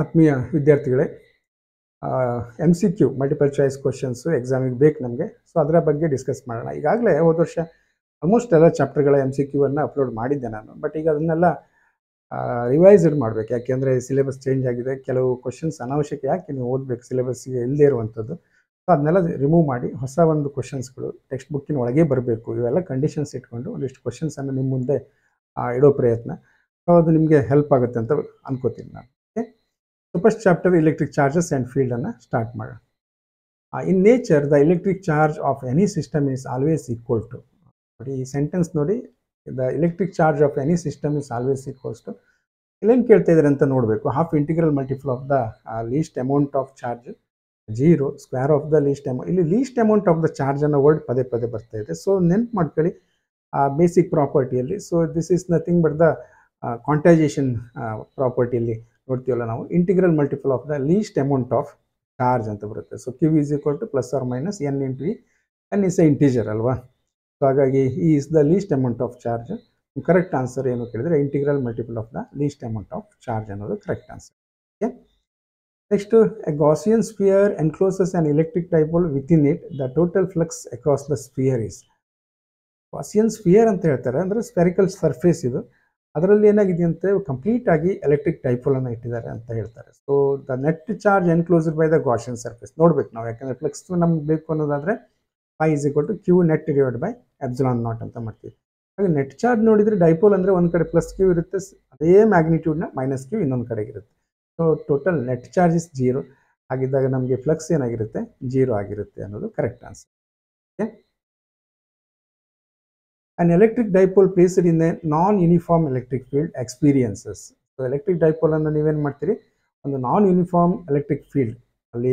ಆತ್ಮೀಯ ವಿದ್ಯಾರ್ಥಿಗಳೇ, MCQ multiple choice questions ಎಕ್ಸಾಮಿಗೆ ಬೇಕು ನಮಗೆ. ಸೊ ಅದರ ಬಗ್ಗೆ ಡಿಸ್ಕಸ್ ಮಾಡೋಣ. ಈಗಾಗಲೇ ಹೋದ ವರ್ಷ ಆಲ್ಮೋಸ್ಟ್ ಎಲ್ಲ ಚಾಪ್ಟರ್ಗಳ MCQ ಅಪ್ಲೋಡ್ ಮಾಡಿದ್ದೆ ನಾನು. ಬಟ್ ಈಗ ಅದನ್ನೆಲ್ಲ ರಿವೈಸ್ಡ್ ಮಾಡಬೇಕು. ಯಾಕೆಂದರೆ ಸಿಲೆಬಸ್ ಚೇಂಜ್ ಆಗಿದೆ. ಕೆಲವು ಕ್ವಶನ್ಸ್ ಅನಾವಶ್ಯಕ, ಯಾಕೆ ನೀವು ಓದಬೇಕು, ಸಿಲೆಬಸ್ಗೆ ಇಲ್ಲದೇ ಇರುವಂಥದ್ದು. ಸೊ ಅದನ್ನೆಲ್ಲ ರಿಮೂವ್ ಮಾಡಿ ಹೊಸ ಒಂದು ಕ್ವಶನ್ಸ್ಗಳು ಟೆಕ್ಸ್ಟ್ ಬುಕ್ಕಿನ ಒಳಗೆ ಬರಬೇಕು. ಇವೆಲ್ಲ ಕಂಡೀಷನ್ಸ್ ಇಟ್ಕೊಂಡು ಒಂದಿಷ್ಟು ಕ್ವಶನ್ಸನ್ನು ನಿಮ್ಮ ಮುಂದೆ ಇಡೋ ಪ್ರಯತ್ನ. ಸೊ ಅದು ನಿಮಗೆ ಹೆಲ್ಪ್ ಆಗುತ್ತೆ ಅಂತ ಅನ್ಕೋತೀನಿ ನಾನು. Okay, so first chapter electric charges and ಫೀಲ್ಡನ್ನು ಸ್ಟಾರ್ಟ್ ಮಾಡೋಣ. In nature the electric charge of any system is always equal to, ನೋಡಿ ಈ ಸೆಂಟೆನ್ಸ್ ನೋಡಿ, the electric charge of any system is always equals to, ಇಲ್ಲೇನು ಕೇಳ್ತಾ ಇದ್ದಾರೆ ಅಂತ ನೋಡಬೇಕು. Half integral multiple of the least amount of charge 0 square of the least amount. ಇಲ್ಲಿ least amount of the charge ಅನ್ನೋ ವರ್ಡ್ ಪದೇ ಪದೇ ಬರ್ತಾ ಇದೆ. ಸೊ ನೆನ್ಪು ಮಾಡ್ಕೊಳ್ಳಿ ಬೇಸಿಕ್ ಪ್ರಾಪರ್ಟಿಯಲ್ಲಿ. So this is nothing but the quantization ಪ್ರಾಪರ್ಟಿಯಲ್ಲಿ ನೋಡ್ತೀವಲ್ಲ ನಾವು, integral multiple of the least amount of charge ಅಂತ ಬರುತ್ತೆ. So Q is equal to plus or minus n into e. n is a integer ಅಲ್ವಾ. So ಹಾಗಾಗಿ ಈ is the least amount of charge. Correct answer ಏನು ಕೇಳಿದರೆ integral multiple of the least amount of charge ಅನ್ನೋದು correct answer. Okay, next, A Gaussian sphere encloses an electric dipole within it, the total flux across the sphere is. Gaussian sphere ಅಂತ ಹೇಳ್ತಾರೆ, ಅಂದರೆ spherical surface ಇದು. ಅದರಲ್ಲಿ ಏನಾಗಿದೆ ಅಂತೆ, complete ಆಗಿ electric ಡೈಪೋಲನ್ನು ಇಟ್ಟಿದ್ದಾರೆ ಅಂತ ಹೇಳ್ತಾರೆ. So the net charge enclosed by the Gaussian surface ನೋಡ್ಬೇಕು ನಾವು, ಯಾಕಂದರೆ ಫ್ಲಕ್ಸ್ ನಮ್ಗೆ ಬೇಕು ಅನ್ನೋದಾದರೆ phi is equal to Q net divided by epsilon naught ಅಂತ ಮಾಡ್ತೀವಿ. ಹಾಗೆ ನೆಟ್ ಚಾರ್ಜ್ ನೋಡಿದರೆ ಡೈಪೋಲ್ ಅಂದರೆ ಒಂದು ಕಡೆ ಪ್ಲಸ್ Q ಇರುತ್ತೆ, ಅದೇ ಮ್ಯಾಗ್ನಿಟ್ಯೂಡ್ನ ಮೈನಸ್ Q ಇನ್ನೊಂದು ಕಡೆಗೆ ಇರುತ್ತೆ. So total net charge is 0 ಆಗಿದ್ದಾಗ ನಮಗೆ ಫ್ಲಕ್ಸ್ ಏನಾಗಿರುತ್ತೆ, 0 ಆಗಿರುತ್ತೆ ಅನ್ನೋದು correct answer. Okay, an electric dipole placed in a non-uniform electric field experiences. So electric dipole ಅನ್ನು ನೀವೇನು ಮಾಡ್ತೀರಿ, ಒಂದು ನಾನ್ ಯೂನಿಫಾರ್ಮ್ ಎಲೆಕ್ಟ್ರಿಕ್ ಫೀಲ್ಡ್ ಅಲ್ಲಿ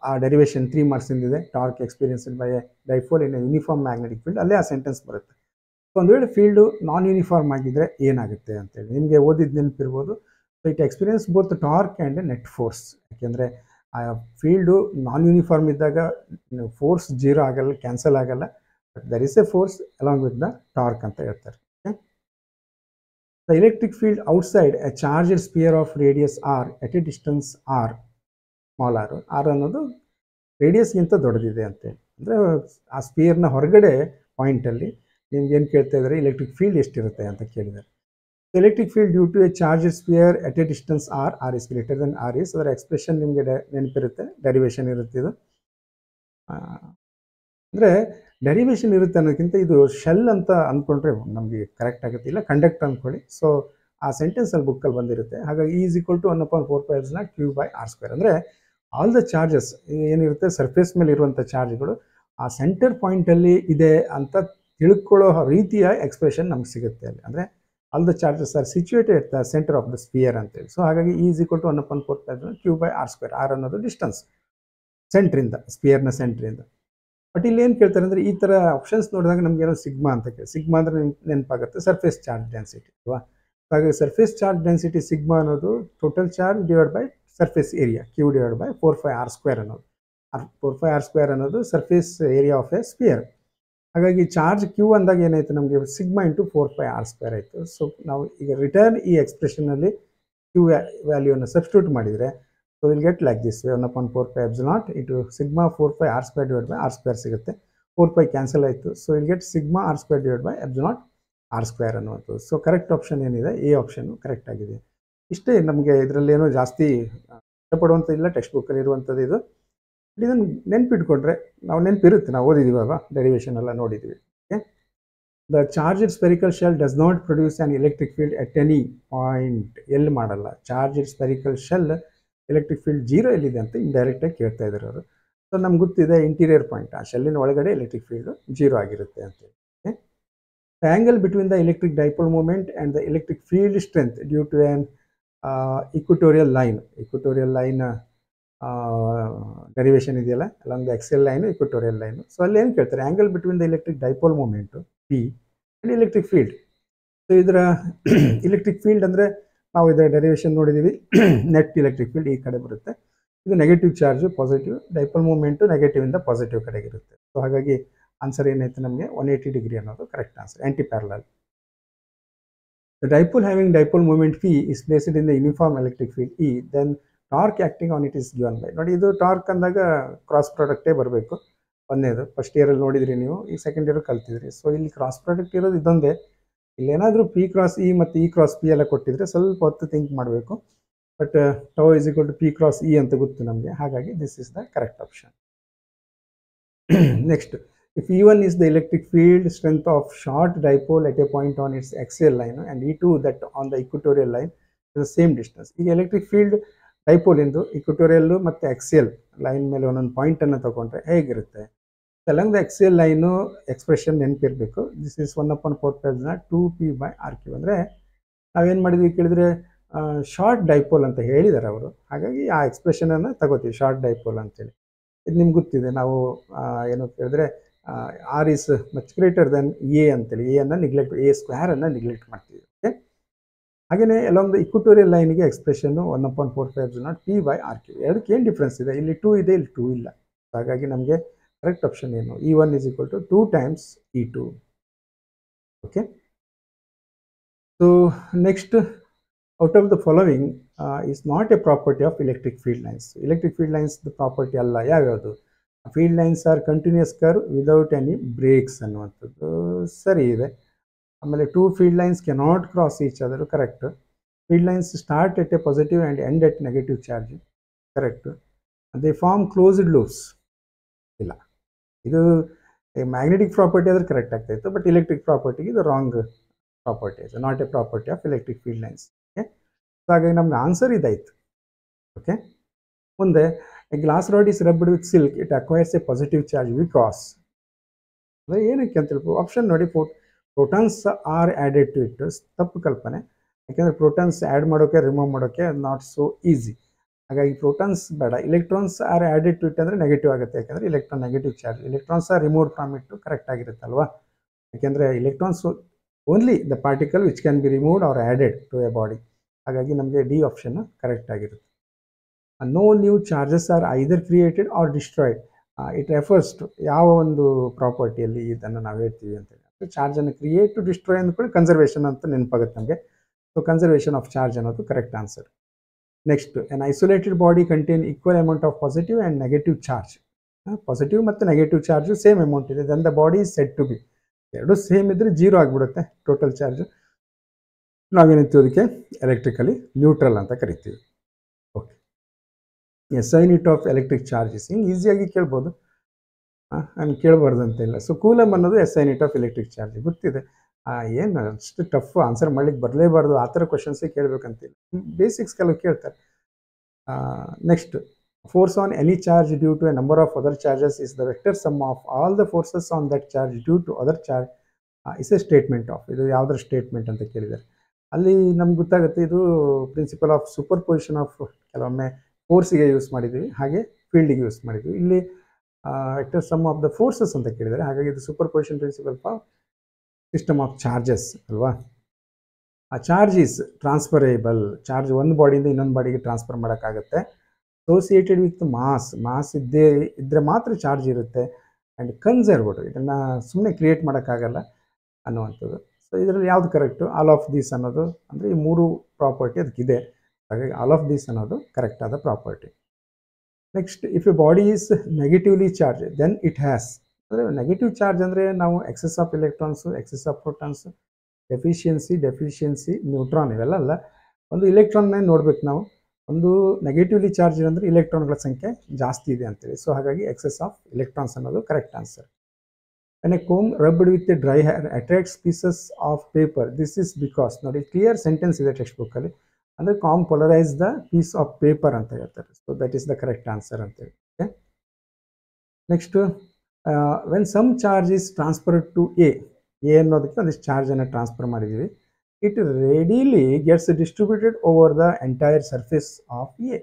ಆ ಡೆರಿವೇಷನ್ 3 ಮಾರ್ಕ್ಸ್ ಇದೆ. Torque experienced by A dipole in a uniform magnetic field, ಅಲ್ಲೇ ಆ sentence ಬರುತ್ತೆ. ಸೊ ಒಂದು ವೇಳೆ ಫೀಲ್ಡು ನಾನ್ ಯೂನಿಫಾರ್ಮ್ ಆಗಿದ್ದರೆ ಏನಾಗುತ್ತೆ ಅಂತೇಳಿ ನಿಮಗೆ ಓದಿದ್ದು ನೆನಪಿರ್ಬೋದು. So it experience both torque and net force. ಯಾಕೆಂದರೆ ಆ ಫೀಲ್ಡು ನಾನ್ ಯೂನಿಫಾರ್ಮ್ ಇದ್ದಾಗ ಫೋರ್ಸ್ 0 ಆಗಲ್ಲ, ಕ್ಯಾನ್ಸಲ್ ಆಗಲ್ಲ, but there is a force along with the torque ಅಂತ ಹೇಳ್ತಾರೆ. The electric field outside a charge sphere of radius r at a distance r, small r ಅನ್ನೋದು ರೇಡಿಯಸ್ಗಿಂತ ದೊಡ್ಡದಿದೆ ಅಂತೇಳಿ. ಅಂದರೆ ಆ ಸ್ಪಿಯರ್ನ ಹೊರಗಡೆ ಪಾಯಿಂಟಲ್ಲಿ ನಿಮ್ಗೆ ಏನು ಕೇಳ್ತಾ ಇದ್ದಾರೆ, ಎಲೆಕ್ಟ್ರಿಕ್ ಫೀಲ್ಡ್ ಎಷ್ಟಿರುತ್ತೆ ಅಂತ ಕೇಳಿದ್ದಾರೆ. Electric field due to a charge sphere at a distance r is greater than r is, ಅದರ ಎಕ್ಸ್ಪ್ರೆಷನ್ ನಿಮಗೆ ನೆನಪಿರುತ್ತೆ, ಡೆರಿವೇಷನ್ ಇರುತ್ತೆ. ಇದು ಅಂದರೆ ಡೆರಿವೇಷನ್ ಇರುತ್ತೆ ಅನ್ನೋದಕ್ಕಿಂತ ಇದು ಶೆಲ್ ಅಂತ ಅಂದ್ಕೊಂಡ್ರೆ ನಮಗೆ ಕರೆಕ್ಟ್ ಆಗುತ್ತೆ, ಇಲ್ಲ ಕಂಡಕ್ಟ್ ಅಂದ್ಕೊಳ್ಳಿ. ಸೊ ಆ ಸೆಂಟೆನ್ಸಲ್ಲಿ ಬುಕ್ಕಲ್ಲಿ ಬಂದಿರುತ್ತೆ. ಹಾಗಾಗಿ ಈಸ್ ಈಕ್ವಲ್ ಟು 1/4π Q/r². ಅಂದರೆ ಆಲ್ ದ ಚಾರ್ಜಸ್ ಏನಿರುತ್ತೆ ಸರ್ಫೇಸ್ ಮೇಲೆ ಇರುವಂಥ ಚಾರ್ಜ್ಗಳು ಆ ಸೆಂಟರ್ ಪಾಯಿಂಟಲ್ಲಿ ಇದೆ ಅಂತ ತಿಳ್ಕೊಳ್ಳೋ ರೀತಿಯ ಎಕ್ಸ್ಪ್ರೆಷನ್ ನಮ್ಗೆ ಸಿಗುತ್ತೆ ಅಲ್ಲಿ. ಅಂದರೆ all the charges are situated at the centre of the sphere ಅಂತೇಳಿ. ಸೊ ಹಾಗಾಗಿ is equal to 1/4π Q/r². r ಅನ್ನೋದು ಡಿಸ್ಟೆನ್ಸ್ ಸೆಂಟ್ರಿಂದ, ಸ್ಪಿಯರ್ನ ಸೆಂಟ್ರಿಂದ. ಬಟ್ ಇಲ್ಲಿ ಏನು ಕೇಳ್ತಾರೆ ಅಂದರೆ, ಈ ಥರ ಆಪ್ಷನ್ಸ್ ನೋಡಿದಾಗ ನಮ್ಗೆ ಏನೋ ಸಿಗ್ಮಾ ಅಂತ ಕೇಳಿ, ಸಿಗ್ಮಾ ಅಂದರೆ ನೆನಪಾಗುತ್ತೆ ಸರ್ಫೇಸ್ ಚಾರ್ಜ್ ಡೆನ್ಸಿಟಿ ಅಲ್ವಾ. ಹಾಗಾಗಿ ಸರ್ಫೇಸ್ ಚಾರ್ಜ್ ಡೆನ್ಸಿಟಿ ಸಿಗ್ಮಾ ಅನ್ನೋದು total charge divide by surface area Q divide by 4πr² ಅನ್ನೋದು. 4πr² ಅನ್ನೋದು surface area of a sphere. ಹಾಗಾಗಿ ಚಾರ್ಜ್ Q ಅಂದಾಗ ಏನಾಯಿತು, ನಮಗೆ ಸಿಗ್ಮಾ ಇಂಟು 4πr² ಆಯಿತು. ಸೊ ನಾವು ಈಗ ರಿಟರ್ನ್ ಈ ಎಕ್ಸ್ಪ್ರೆಷನಲ್ಲಿ Q ವ್ಯಾಲ್ಯೂವನ್ನು ಸಬ್ಸ್ಟಿಟ್ಯೂಟ್ ಮಾಡಿದರೆ, so will get like this way, 1/4π epsilon into sigma 4πr² divide by r² ಸಿಗುತ್ತೆ. 4π ಕ್ಯಾನ್ಸಲ್ ಆಯಿತು. So will get sigma r² divide by epsilon r² ಅನ್ನುವಂಥದ್ದು. ಸೊ ಕರೆಕ್ಟ್ ಆಪ್ಷನ್ ಏನಿದೆ, ಎ ಆಪ್ಷನ್ನು ಕರೆಕ್ಟ್ ಆಗಿದೆ. ಇಷ್ಟೇ, ನಮಗೆ ಇದರಲ್ಲೇನೋ ಜಾಸ್ತಿ ಇಷ್ಟಪಡುವಂಥ ಇಲ್ಲ, ಟೆಕ್ಸ್ಟ್ ಬುಕ್ಕಲ್ಲಿ ಇರುವಂಥದ್ದು ಇದು. ಇದನ್ನು ನೆನ್ಪಿಟ್ಕೊಂಡ್ರೆ ನಾವು ನೆನಪಿರುತ್ತೆ, ನಾವು ಓದಿದ್ದೀವಲ್ವ, ಡೆರಿವೇಷನ್ ಎಲ್ಲ ನೋಡಿದ್ದೀವಿ. Okay, the charged spherical shell does not produce an electric field at any point. ಎಲ್ಲಿ ಮಾಡಲ್ಲ, charged spherical shell electric field 0 ಎಲ್ಲಿದೆ ಅಂತ ಇಂಡೈರೆಕ್ಟಾಗಿ ಕೇಳ್ತಾ ಇದ್ದಾರೆ ಅವರು. ಸೊ ನಮ್ಗೆ ಗೊತ್ತಿದೆ ಇಂಟೀರಿಯರ್ ಪಾಯಿಂಟ್, ಆ ಶೆಲ್ಲಿನ ಒಳಗಡೆ ಎಲೆಕ್ಟ್ರಿಕ್ ಫೀಲ್ಡು 0 ಆಗಿರುತ್ತೆ ಅಂತೇಳಿ. Okay, the angle between the electric dipole moment and the electric field strength due to an equatorial line derivation ಇದೆಯಲ್ಲ, along the axial line, equatorial line. So ಅಲ್ಲಿ ಏನು ಕೇಳ್ತಾರೆ, angle between the electric dipole moment P and electric field. So ಇದರ electric field ಅಂದರೆ ನಾವು ಇದರ derivation ನೋಡಿದ್ದೀವಿ, net electric field ಈ ಕಡೆ ಬರುತ್ತೆ. ಇದು negative charge, positive, dipole moment ನೆಗೆಟಿವಿಂದ ಪಾಸಿಟಿವ್ ಕಡೆಗೆ ಇರುತ್ತೆ. ಸೊ ಹಾಗಾಗಿ ಆನ್ಸರ್ ಏನಾಯ್ತು ನಮಗೆ 180 ಡಿಗ್ರಿ ಅನ್ನೋದು correct answer, anti parallel. The dipole having dipole moment P is placed in the uniform electric field E, then torque acting on it is given by. ನೋಡಿ ಇದು torque ಅಂದಾಗ cross ಪ್ರಾಡಕ್ಟೇ ಬರಬೇಕು. ಒಂದನೇದು first ಇಯರಲ್ಲಿ ನೋಡಿದ್ರಿ ನೀವು, ಈ ಸೆಕೆಂಡ್ ಇಯರ್ ಕಲ್ತಿದ್ರಿ. So ಇಲ್ಲಿ ಕ್ರಾಸ್ ಪ್ರಾಡಕ್ಟ್ ಇರೋದು ಇದೊಂದೇ. ಇಲ್ಲೇನಾದರೂ ಪಿ ಕ್ರಾಸ್ ಇ ಮತ್ತು ಇ ಕ್ರಾಸ್ ಪಿ ಎಲ್ಲ ಕೊಟ್ಟಿದ್ರೆ ಸ್ವಲ್ಪ ಹೊತ್ತು ಥಿಂಕ್ ಮಾಡಬೇಕು. But tau is equal to P cross E ಅಂತ ಗೊತ್ತು ನಮಗೆ, ಹಾಗಾಗಿ this is the correct option. Next, if E1 is the electric field strength of short dipole at a point on its axial line and E2 that on the equatorial line is the same distance. ಈಗ electric field dipole ಇಂದು equatorial ಮತ್ತು axial line ಮೇಲೆ ಒಂದೊಂದು ಪಾಯಿಂಟನ್ನು ತಗೊಂಡ್ರೆ ಹೇಗಿರುತ್ತೆ? Along the axial line expression ನೆನಪಿರಬೇಕು. This is 1/4π 2p/r3. ಅಂದರೆ ನಾವೇನು ಮಾಡಿದ್ವಿ ಕೇಳಿದರೆ ಶಾರ್ಟ್ ಡೈಪೋಲ್ ಅಂತ ಹೇಳಿದ್ದಾರೆ ಅವರು, ಹಾಗಾಗಿ ಆ ಎಕ್ಸ್ಪ್ರೆಷನನ್ನು ತಗೋತೀವಿ ಶಾರ್ಟ್ ಡೈಪೋಲ್ ಅಂತೇಳಿ. ಇದು ನಿಮ್ಗೆ ಗೊತ್ತಿದೆ. ನಾವು ಏನು ಕೇಳಿದ್ರೆ r is much greater than a ಅಂತೇಳಿ ಎನ್ನು ನೆಗ್ಲೆಕ್ಟ್, ಎ ಸ್ಕ್ವೇರನ್ನು ನೆಗ್ಲೆಕ್ಟ್ ಮಾಡ್ತೀವಿ. ಓಕೆ, ಹಾಗೆಯೇ ಅಲಾಂಗ್ ದ ಇಕ್ವಟೋರಿಯಲ್ ಲೈನಿಗೆ ಎಕ್ಸ್ಪ್ರೆಷನ್ನು 1/4π p/r3. ಎರಡಕ್ಕೆ ಏನು ಡಿಫ್ರೆನ್ಸ್ ಇದೆ? ಇಲ್ಲಿ 2 ಇದೆ, ಇಲ್ಲಿ 2 ಇಲ್ಲ. ಹಾಗಾಗಿ ನಮಗೆ ಕರೆಕ್ಟ್ ಆಪ್ಷನ್ ಏನು? E1 is equal to 2 times E2. Okay, so next, out of the following is not a property of electric field lines. Electric field lines property ಅಲ್ಲ ಯಾವ್ಯಾವುದು? Field lines are continuous curve without any breaks ಅನ್ನುವಂಥದ್ದು ಸರಿ ಇದೆ. ಆಮೇಲೆ 2 field lines cannot cross each other, correct. Field lines start at a positive and end at negative charge, correct. They form closed loops, ಇಲ್ಲ. ಇದು magnetic property ಆದರೆ correct ಆಗ್ತಾಯಿತ್ತು, but electric ಪ್ರಾಪರ್ಟಿಗೆ ಇದು wrong property, ಇದು not a property of electric field lines. Okay, so ಹಾಗಾಗಿ ನಮ್ಗೆ answer ಇದಾಯಿತು. Okay, ಮುಂದೆ glass rod is rubbed with silk, it acquires a positive charge because. ಅಂದರೆ ಏನಕ್ಕೆ ಅಂತ ಹೇಳ್ಬೋದು? ಆಪ್ಷನ್ ನೋಡಿ, protons are added to it. ತಪ್ಪು ಕಲ್ಪನೆ, ಯಾಕೆಂದರೆ ಪ್ರೋಟಾನ್ಸ್ ಆ್ಯಡ್ ಮಾಡೋಕ್ಕೆ ರಿಮೂವ್ ಮಾಡೋಕ್ಕೆ ನಾಟ್ ಸೋ ಈಸಿ. ಹಾಗಾಗಿ ಪ್ರೋಟಾನ್ಸ್ ಬೇಡ. Electrons are added to it ಅಂದರೆ ನೆಗೆಟಿವ್ ಆಗುತ್ತೆ, ಯಾಕೆಂದರೆ electron negative charge. Electrons R removed from it correct ಆಗಿರುತ್ತಲ್ವಾ? ಯಾಕೆಂದರೆ electrons only the particle which can be removed or added to a body. ಹಾಗಾಗಿ ನಮಗೆ D option correct ಆಗಿರುತ್ತೆ. No new charges are either created or destroyed. It refers to ಯಾವ ಒಂದು ಪ್ರಾಪರ್ಟಿಯಲ್ಲಿ ಇದನ್ನು ನಾವು ಹೇಳ್ತೀವಿ ಅಂತೇಳಿ. ಚಾರ್ಜನ್ನು ಕ್ರಿಯೇಟ್ ಟು ಡಿಸ್ಟ್ರಾಯ್ ಅಂದ್ಕೊಂಡು ಕನ್ಸರ್ವೇಷನ್ ಅಂತ ನೆನಪಾಗುತ್ತೆ ನಮಗೆ. ಸೊ ಕನ್ಸರ್ವೇಷನ್ ಆಫ್ ಚಾರ್ಜ್ ಅನ್ನೋದು correct answer. Next, an isolated body contain equal amount of positive and negative charge. Positive ಮತ್ತು ನೆಗೆಟಿವ್ ಚಾರ್ಜು ಸೇಮ್ ಅಮೌಂಟ್ ಇದೆ, then the body is said to be. ಎರಡು same ಇದ್ದರೆ 0 ಆಗಿಬಿಡುತ್ತೆ total charge. ನಾವೇನಿರ್ತೀವಿ ಅದಕ್ಕೆ electrically neutral ಅಂತ ಕರಿತೀವಿ. Okay, SI unit of electric charges ಹಿಂಗೆ ಈಸಿಯಾಗಿ ಕೇಳ್ಬೋದು, ನಾನು ಕೇಳಬಾರ್ದು ಅಂತ ಇಲ್ಲ. ಸೊ ಕೂಲಮ್ ಅನ್ನೋದು SI unit of electric charge ಗೊತ್ತಿದೆ. ಏನು ಅಷ್ಟು ಟಫ್ ಆನ್ಸರ್ ಮಾಡ್ಲಿಕ್ಕೆ ಬರಲೇಬಾರ್ದು, ಆ ಥರ ಕ್ವಶನ್ಸೇ ಕೇಳಬೇಕಂತಿಲ್ಲ, ಬೇಸಿಕ್ಸ್ ಕೆಲವು ಕೇಳ್ತಾರೆ. Next, force on any charge due to a number of other charges is the vector sum of all the forces on that charge due to other charge is a statement of. ಇದು ಯಾವುದರ statement ಅಂತ ಕೇಳಿದ್ದಾರೆ. ಅಲ್ಲಿ ನಮ್ಗೆ ಗೊತ್ತಾಗುತ್ತೆ ಇದು principle of superposition of, ಕೆಲವೊಮ್ಮೆ ಫೋರ್ಸಿಗೆ ಯೂಸ್ ಮಾಡಿದ್ದೀವಿ, ಹಾಗೆ ಫೀಲ್ಡಿಗೆ ಯೂಸ್ ಮಾಡಿದ್ದೀವಿ. ಇಲ್ಲಿ vector sum of the forces ಅಂತ ಕೇಳಿದ್ದಾರೆ, ಹಾಗಾಗಿ ಇದು superposition principle for system of charges ಅಲ್ವಾ. ಆ ಚಾರ್ಜ್ ಈಸ್ ಟ್ರಾನ್ಸ್ಫರೇಬಲ್, ಚಾರ್ಜ್ ಒಂದು ಬಾಡಿಯಿಂದ ಇನ್ನೊಂದು ಬಾಡಿಗೆ ಟ್ರಾನ್ಸ್ಫರ್ ಮಾಡೋಕ್ಕಾಗುತ್ತೆ. ಅಸೋಸಿಯೇಟೆಡ್ ವಿತ್ ಮಾಸ್ ಇದ್ದರೆ ಮಾತ್ರ ಚಾರ್ಜ್ ಇರುತ್ತೆ. ಆ್ಯಂಡ್ ಕನ್ಸರ್ವ್ಡ್, ಇದನ್ನು ಸುಮ್ಮನೆ ಕ್ರಿಯೇಟ್ ಮಾಡೋಕ್ಕಾಗಲ್ಲ ಅನ್ನುವಂಥದ್ದು. ಸೊ ಇದರಲ್ಲಿ ಯಾವುದು ಕರೆಕ್ಟು? ಆಲ್ ಆಫ್ ದೀಸ್ ಅನ್ನೋದು, ಅಂದರೆ ಈ 3 ಪ್ರಾಪರ್ಟಿ ಅದಕ್ಕಿದೆ, ಹಾಗಾಗಿ ಆಲ್ ಆಫ್ ದೀಸ್ ಅನ್ನೋದು ಕರೆಕ್ಟ್ ಆದ property. Next, if a body is negatively charge then it has. ಅಂದರೆ ನೆಗೆಟಿವ್ ಚಾರ್ಜ್ ಅಂದರೆ ನಾವು excess of electrons, excess of protons, deficiency, neutron ಇವೆಲ್ಲ ಅಲ್ಲ. ಒಂದು ಎಲೆಕ್ಟ್ರಾನ್ನೇ ನೋಡ್ಬೇಕು ನಾವು. ಒಂದು ನೆಗೆಟಿವ್ಲಿ ಚಾರ್ಜ್ ಅಂದರೆ ಇಲೆಕ್ಟ್ರಾನ್ಗಳ ಸಂಖ್ಯೆ ಜಾಸ್ತಿ ಇದೆ ಅಂತೇಳಿ. ಸೊ ಹಾಗಾಗಿ ಎಕ್ಸೆಸ್ ಆಫ್ ಎಲೆಕ್ಟ್ರಾನ್ಸ್ ಅನ್ನೋದು correct answer. When a comb rubbed with a dry hair attracts pieces of paper, this is because, ನೋಡಿ ಕ್ಲಿಯರ್ ಸೆಂಟೆನ್ಸ್ ಇದೆ ಟೆಕ್ಸ್ಟ್ ಬುಕ್ಕಲ್ಲಿ, ಅಂದರೆ comb polarise the piece of paper ಅಂತ ಹೇಳ್ತಾರೆ. So that is the correct answer ಅಂತೇಳಿ. Okay, next, when some charge is transferred to a ಅನ್ನೋದಕ್ಕೆ ಒಂದಿಷ್ಟು ಚಾರ್ಜನ್ನು ಟ್ರಾನ್ಸ್ಫರ್ ಮಾಡಿದ್ದೀವಿ. It readily gets distributed over the entire surface of a.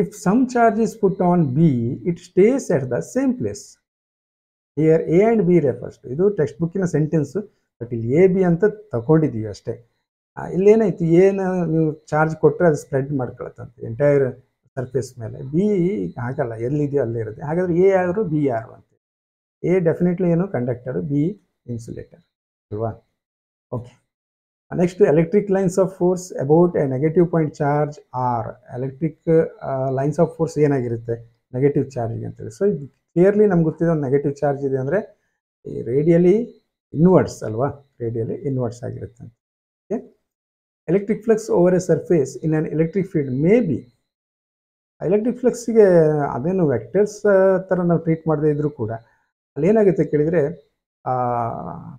If some charge is put on B, it stays at the same place. Here A and B refers to, ಇದು text ಬುಕ್ಕಿನ sentence, but ಇಲ್ಲಿ A B ಅಂತ ತಗೊಂಡಿದ್ದೀವಿ ಅಷ್ಟೇ. ಇಲ್ಲೇನಾಯ್ತು, ಎನ ನೀವು charge ಕೊಟ್ಟರೆ ಅದು spread ಮಾಡ್ಕೊಳತ್ತಂತೆ entire surface ಮೇಲೆ. ಬಿ ಹಾಗಲ್ಲ, ಎಲ್ಲಿದೆಯೋ ಅಲ್ಲೇ ಇರುತ್ತೆ. ಹಾಗಾದರೆ ಎ ಯಾರು, ಬಿ ಯಾರು ಅಂತ. ಎ ಡೆಫಿನೆಟ್ಲಿ ಏನು ಕಂಡಕ್ಟರು, ಬಿ ಇನ್ಸುಲೇಟರ್ ಅಲ್ವಾ. Okay, next electric lines of force about A negative point charge or electric lines of force ಏನಾಗಿರುತ್ತೆ ನೆಗೆಟಿವ್ ಚಾರ್ಜ್ಗೆ ಅಂತೇಳಿ. ಸೊ ಇದು ಕ್ಲಿಯರ್ಲಿ ನಮ್ಗೆ ಗೊತ್ತಿದೆ ಒಂದು ನೆಗೆಟಿವ್ ಚಾರ್ಜ್ ಇದೆ ಅಂದರೆ ಈ ರೇಡಿಯಲಿ ಇನ್ವರ್ಡ್ಸ್ ಅಲ್ವಾ, ರೇಡಿಯಲಿ ಇನ್ವರ್ಡ್ಸ್ ಆಗಿರುತ್ತೆ. Okay, electric flux over a surface in an electric field may be. Electric ಫ್ಲಕ್ಸ್ಗೆ ಅದೇನು ವೆಕ್ಟರ್ಸ್ ಥರ ನಾವು ಟ್ರೀಟ್ ಮಾಡದೇ ಇದ್ರೂ ಕೂಡ ಅಲ್ಲೇನಾಗುತ್ತೆ ಕೇಳಿದರೆ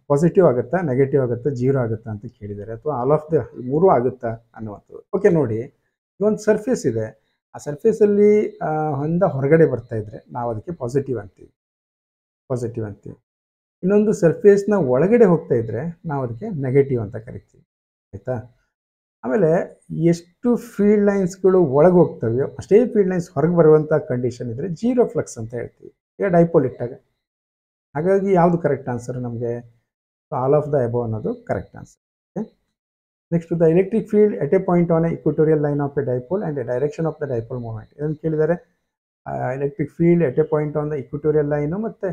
ಪಾಸಿಟಿವ್ ಆಗುತ್ತಾ ನೆಗೆಟಿವ್ ಆಗುತ್ತಾ ಜೀರೋ ಆಗುತ್ತಾ ಅಂತ ಕೇಳಿದ್ದಾರೆ, ಅಥವಾ ಆಲ್ ಆಫ್ ದ ಮೂರೂ ಆಗುತ್ತಾ ಅನ್ನುವಂಥದ್ದು. ಓಕೆ ನೋಡಿ, ಒಂದು ಸರ್ಫೇಸ್ ಇದೆ, ಆ ಸರ್ಫೇಸಲ್ಲಿ ಹೊಂದ ಹೊರಗಡೆ ಬರ್ತಾ ಇದ್ರೆ ನಾವು ಅದಕ್ಕೆ ಪಾಸಿಟಿವ್ ಅಂತೀವಿ. ಇನ್ನೊಂದು ಸರ್ಫೇಸ್ನ ಒಳಗಡೆ ಹೋಗ್ತಾ ಇದ್ರೆ ನಾವು ಅದಕ್ಕೆ ನೆಗೆಟಿವ್ ಅಂತ ಕರಿತೀವಿ, ಆಯಿತಾ. ಆಮೇಲೆ ಎಷ್ಟು ಫೀಲ್ಡ್ ಲೈನ್ಸ್ಗಳು ಒಳಗೆ ಹೋಗ್ತವೆಯೋ ಅಷ್ಟೇ ಫೀಲ್ಡ್ ಲೈನ್ಸ್ ಹೊರಗೆ ಬರುವಂಥ ಕಂಡೀಷನ್ ಇದ್ದರೆ ಜೀರೋ ಫ್ಲಕ್ಸ್ ಅಂತ ಹೇಳ್ತೀವಿ, ಈಗ ಡೈಪೋಲ್ ಇಟ್ಟಾಗ. ಹಾಗಾಗಿ ಯಾವುದು ಕರೆಕ್ಟ್ ಆನ್ಸರ್ ನಮಗೆ? ಆಲ್ ಆಫ್ ದ ಅಬೌವ್ ಅನ್ನೋದು correct answer. Okay, next the electric field at a point on a equatorial line of a dipole and a direction of the dipole movement. ಇದನ್ನು ಕೇಳಿದರೆ electric field at a point on the equatorial line ಮತ್ತು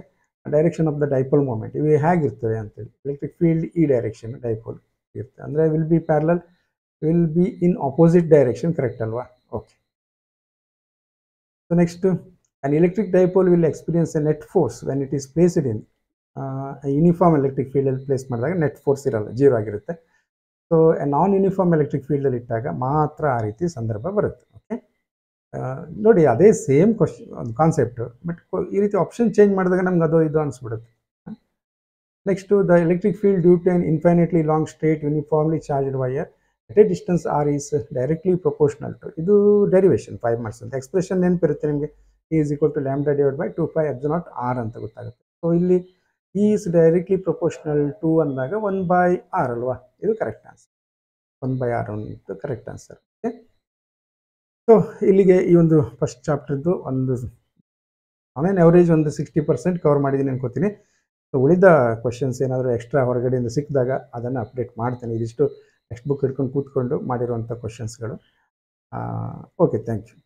direction of the dipole movement ಇವು ಹೇಗಿರ್ತವೆ ಅಂತೇಳಿ. Electric field ಈ direction dipole ಇರುತ್ತೆ ಅಂದರೆ will be parallel, will be in opposite direction, correct ಅಲ್ವಾ? Okay, so next an electric dipole will experience a net force when it is placed in a uniform electric field ಅಲ್ಲಿ place ಮಾಡಿದಾಗ net force ಇರಲ್ಲ, zero ಆಗಿರುತ್ತೆ. So ನಾನ್ uniform electric ಫೀಲ್ಡಲ್ಲಿ ಇಟ್ಟಾಗ ಮಾತ್ರ ಆ ರೀತಿ ಸಂದರ್ಭ ಬರುತ್ತೆ. ಓಕೆ, ನೋಡಿ ಅದೇ ಸೇಮ್ ಕ್ವಶನ್ ಒಂದು ಕಾನ್ಸೆಪ್ಟು, ಬಟ್ ಈ ರೀತಿ ಆಪ್ಷನ್ ಚೇಂಜ್ ಮಾಡಿದಾಗ ನಮ್ಗೆ ಅದು ಇದು ಅನಿಸ್ಬಿಡುತ್ತೆ. Next the electric field due to an infinitely long straight uniformly charged wire at a distance r is directly proportional to, ಇದು ಡೆರಿವೇಶನ್ 5 ಮಾರ್ಕ್ಸ್ ಅಂತ. ಎಕ್ಸ್ಪ್ರೆಷನ್ ನೆನಪಿರುತ್ತೆ ನಿಮಗೆ, E is equal to lambda divided by 2 pi epsilon naught r ಅಂತ ಗೊತ್ತಾಗುತ್ತೆ. So ಇಲ್ಲಿ E is directly proportional to ಅಂದಾಗ 1/r ಅಲ್ವಾ, ಇದು ಕರೆಕ್ಟ್ ಆನ್ಸರ್. 1/r ಅಂತ ಕರೆಕ್ಟ್ ಆನ್ಸರ್. ಓಕೆ, ಸೊ ಇಲ್ಲಿಗೆ ಈ ಒಂದು ಫಸ್ಟ್ ಚಾಪ್ಟರ್ದು ಒಂದು ಆನ್ ಆನ್ ಎವರೇಜ್ ಒಂದು 60% ಕವರ್ ಮಾಡಿದ್ದೀನಿ ಅನ್ಕೋತೀನಿ. ಸೊ ಉಳಿದ ಕ್ವಶನ್ಸ್ ಏನಾದರೂ ಎಕ್ಸ್ಟ್ರಾ ಹೊರಗಡೆಯಿಂದ ಸಿಕ್ಕಿದಾಗ ಅದನ್ನು ಅಪ್ಡೇಟ್ ಮಾಡ್ತೇನೆ. ಇದಿಷ್ಟು ಟೆಕ್ಸ್ಟ್ ಬುಕ್ ಹಿಡ್ಕೊಂಡು ಕೂತ್ಕೊಂಡು ಮಾಡಿರುವಂಥ ಕ್ವಶನ್ಸ್ಗಳು. Okay, thank you.